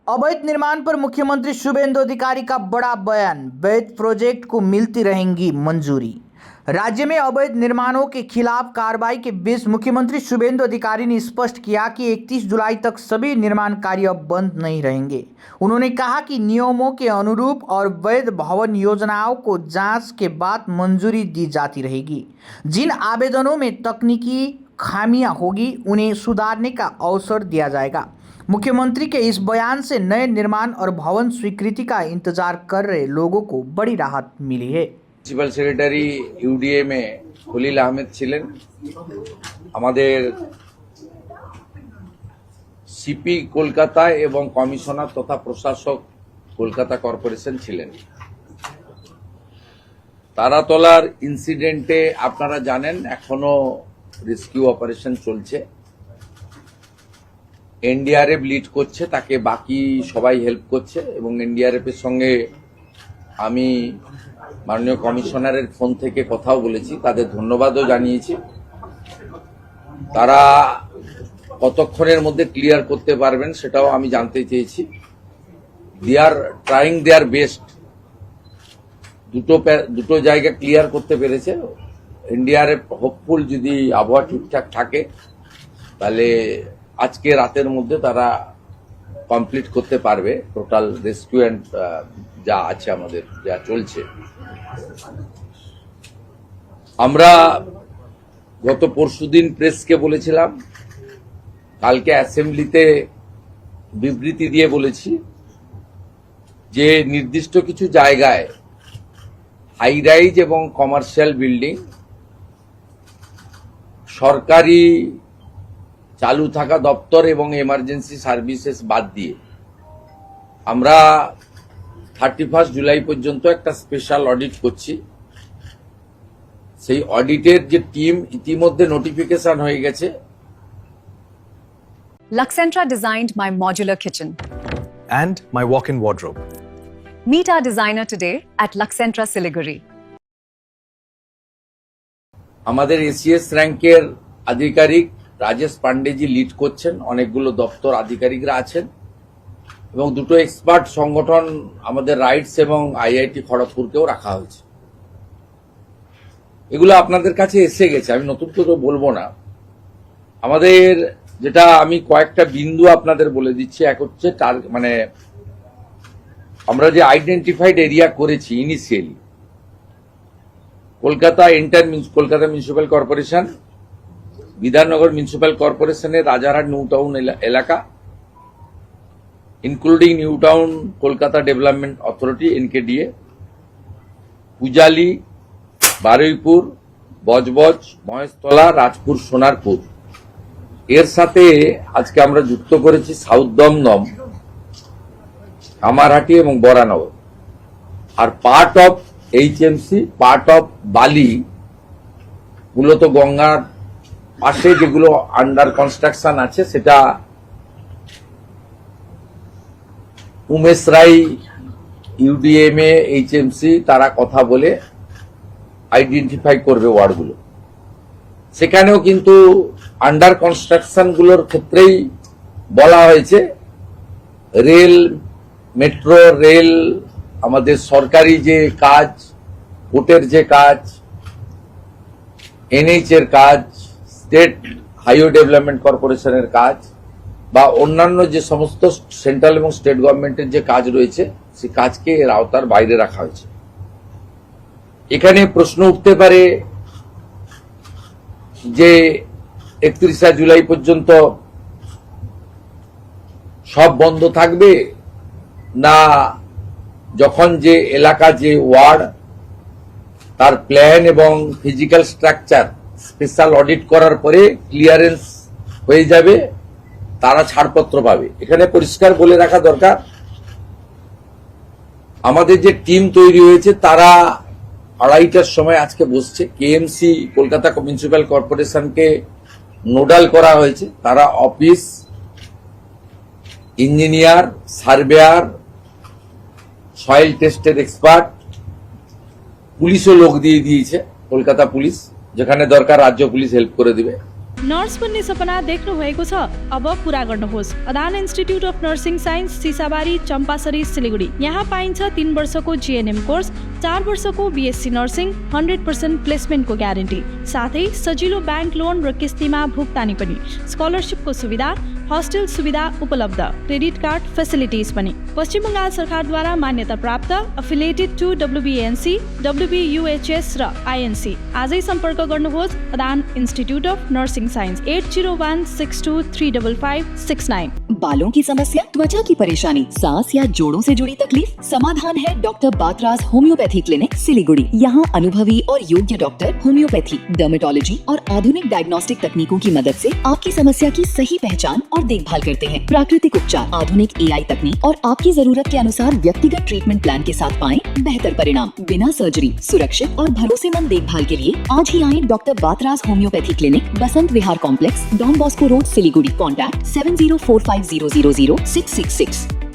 अवैध निर्माण पर मुख्यमंत्री शुभेंदु अधिकारी का बड़ा बयान। वैध प्रोजेक्ट को मिलती रहेंगी मंजूरी। राज्य में अवैध निर्माणों के खिलाफ कार्रवाई के बीच मुख्यमंत्री शुभेंदु अधिकारी ने स्पष्ट किया कि 31 जुलाई तक सभी निर्माण कार्य बंद नहीं रहेंगे। उन्होंने कहा कि नियमों के अनुरूप और वैध भवन योजनाओं को जांच के बाद मंजूरी दी जाती रहेगी। जिन आवेदनों में तकनीकी खामियां होगी उन्हें सुधारने का अवसर दिया जाएगा। मुख्यमंत्री के इस बयान से नए निर्माण और भवन स्वीकृति का इंतजार कर रहे लोगों को बड़ी राहत मिली है। প্রিন্সিপাল সেক্রেটারি ইউডিএম এ খলিল আহমেদ ছিলেন, আমাদের সিপি কলকাতা এবং কমিশনার তথা প্রশাসক কলকাতা কর্পোরেশন ছিলেন। তারাতলার ইনসিডেন্টে আপনারা জানেন এখনো রেস্কিউ অপারেশন চলছে। এনডিআরএফ লিড করছে, তাকে বাকি সবাই হেল্প করছে এবং এনডিআরএফ এর সঙ্গে আমি মাননীয় কমিশনারের ফোন থেকে কথাও বলেছি, তাদের ধন্যবাদও জানিয়েছি। তারা কতক্ষণের মধ্যে ক্লিয়ার করতে পারবেন সেটাও আমি জানতে চেয়েছি। দে আর ট্রাইং দেয়ার বেস্ট। দুটো জায়গা ক্লিয়ার করতে পেরেছে। এনডিআরএফ হোপফুল যদি আবহাওয়া ঠিকঠাক থাকে তাহলে আজকে রাতের মধ্যে তারা কমপ্লিট করতে পারবে টোটাল রেস্কিউ এন্ড যা আছে আমাদের যা চলছে। আমরা গত পরশুদিন প্রেসকে বলেছিলাম, কালকে অ্যাসেম্বলিতে বিবৃতি দিয়ে বলেছি যে নির্দিষ্ট কিছু জায়গায় হাই রাইজ এবং কমার্শিয়াল বিল্ডিং সরকারি চালু থাকা দপ্তর এবং এমার্জেন্সি সার্ভিসেস বাদ দিয়ে আমরা 31 জুলাই পর্যন্ত একটা স্পেশাল অডিট করছি। সেই অডিটের যে টিম ইতিমধ্যে নোটিফিকেশন হয়ে গেছে। Luxentra designed my modular kitchen and my walk-in wardrobe. Meet our designer today at Luxentra Siliguri. আমাদের এসিএস র্যাঙ্কের আধিকারিক রাজেশ পান্ডেজি লিড করছেন, অনেকগুলো দপ্তর আধিকারিকরা আছেন এবং দুটো এক্সপার্ট সংগঠন আমাদের রাইটস এবং আইআইটি খড়গপুরকেও রাখা হয়েছে। এগুলো আপনাদের কাছে এসে গেছে, আমি নতুন করে বলবো না। আমাদের যেটা আমি কয়েকটা বিন্দু আপনাদের বলে দিচ্ছি। এক হচ্ছে মানে আমরা যে আইডেন্টিফাইড এরিয়া করেছি initially, Kolkata Kolkata municipal corporation, Bidhannagar municipal কর্পোরেশনের রাজারহাট নিউ টাউন এলাকা, including new town Kolkata development authority NKDA, Pujali, Baruipur, Budge Budge, Maheshtala, Rajpur, Sonarpur. এর সাথে আজকে আমরা যুক্ত করেছি সাউথ দমদম, কামারহাটি এবং বরানগর। আর part of H M C, part of Bally, মূলত গঙ্গার পাশে যেগুলো আন্ডার কনস্ট্রাকশন আছে সেটা উমেশ রাই ইউডিএমএ এইচএমসি তারা কথা বলে আইডেন্টিফাই করবে ওয়ার্ডগুলো। সেখানেও কিন্তু আন্ডার কনস্ট্রাকশন গুলোর ক্ষেত্রেই বলা হয়েছে রেল, মেট্রো রেল, আমাদের সরকারি যে কাজ, কোর্টের যে কাজ, এনএইচ এর কাজ, স্টেট হাইওয়ে ডেভেলপমেন্ট কর্পোরেশনের কাজ বা অন্যান্য যে সমস্ত সেন্ট্রাল এবং স্টেট গভর্নমেন্টের যে কাজ রয়েছে সেই কাজকে এর আওতার বাইরে রাখা হয়েছে। এখানে প্রশ্ন উঠতে পারে যে 31 জুলাই পর্যন্ত সব বন্ধ থাকবে না যখন যে এলাকা যে ওয়ার্ড তার প্ল্যান এবং ফিজিক্যাল স্ট্রাকচার স্পেশাল অডিট করার পরে ক্লিয়ারেন্স হয়ে যাবে তারা ছাড়পত্র পাবে। এখানে পরিষ্কার বলে রাখা দরকার, আমাদের যে টিম তৈরি হয়েছে তারা 2:30টার সময় আজকে বসছে। কেএমসি কলকাতা মিউনিসিপ্যাল কর্পোরেশনকে নোডাল করা হয়েছে। তারা অফিস, ইঞ্জিনিয়ার, সার্ভেয়ার, সয়েল টেস্টের এক্সপার্ট, পুলিশও লোক দিয়ে দিয়েছে, কলকাতা পুলিশ, যেখানে দরকার রাজ্য পুলিশ হেল্প করে দিবে। नर्स बन्ने सपना देख्नु भएको छ? अब पूरा गर्नुहोस्। Adan institute of nursing science, Sisabari, Champasari, Siliguri. यहाँ पाइन्छ 3 वर्षको जीएनएम कोर्स, 4 वर्षको बीएससी नर्सिङ, 100% प्लेसमेन्टको ग्यारेन्टी, साथै सजिलो ब्याङ्क लोन र किस्तीमा भुक्तानी पनि, स्कलरसिपको सुविधा, हस्टेल सुविधा उपलब्ध, क्रेडिट कार्ड फेसिलिटिज पनि। पश्चिम बङ्गाल सरकारद्वारा मान्यता प्राप्त, अफिलिएटेड टु WBNC, WBUHS र INC। आजै सम्पर्क गर्नुहोस् Adan institute of nursing science 8016235569। बालों की समस्या, त्वचा की परेशानी, सांस या जोड़ों से जुड़ी तकलीफ, समाधान है doctor Batraj homeopathy clinic Siliguri. यहाँ अनुभवी और योग्य डॉक्टर होम्योपैथी, डर्मेटोलॉजी और आधुनिक डायग्नोस्टिक तकनीकों की मदद से आपकी समस्या की सही पहचान और देखभाल करते हैं। प्राकृतिक उपचार, आधुनिक AI तकनीक और आपकी जरूरत के अनुसार व्यक्तिगत ट्रीटमेंट प्लान के साथ पाएं बेहतर परिणाम, बिना सर्जरी, सुरक्षित और भरोसेमंद देखभाल के लिए आज ही आएं doctor Batraj homeopathy clinic, Basant Vihar complex, Don Bosco road, Siliguri. Contact 7045000666।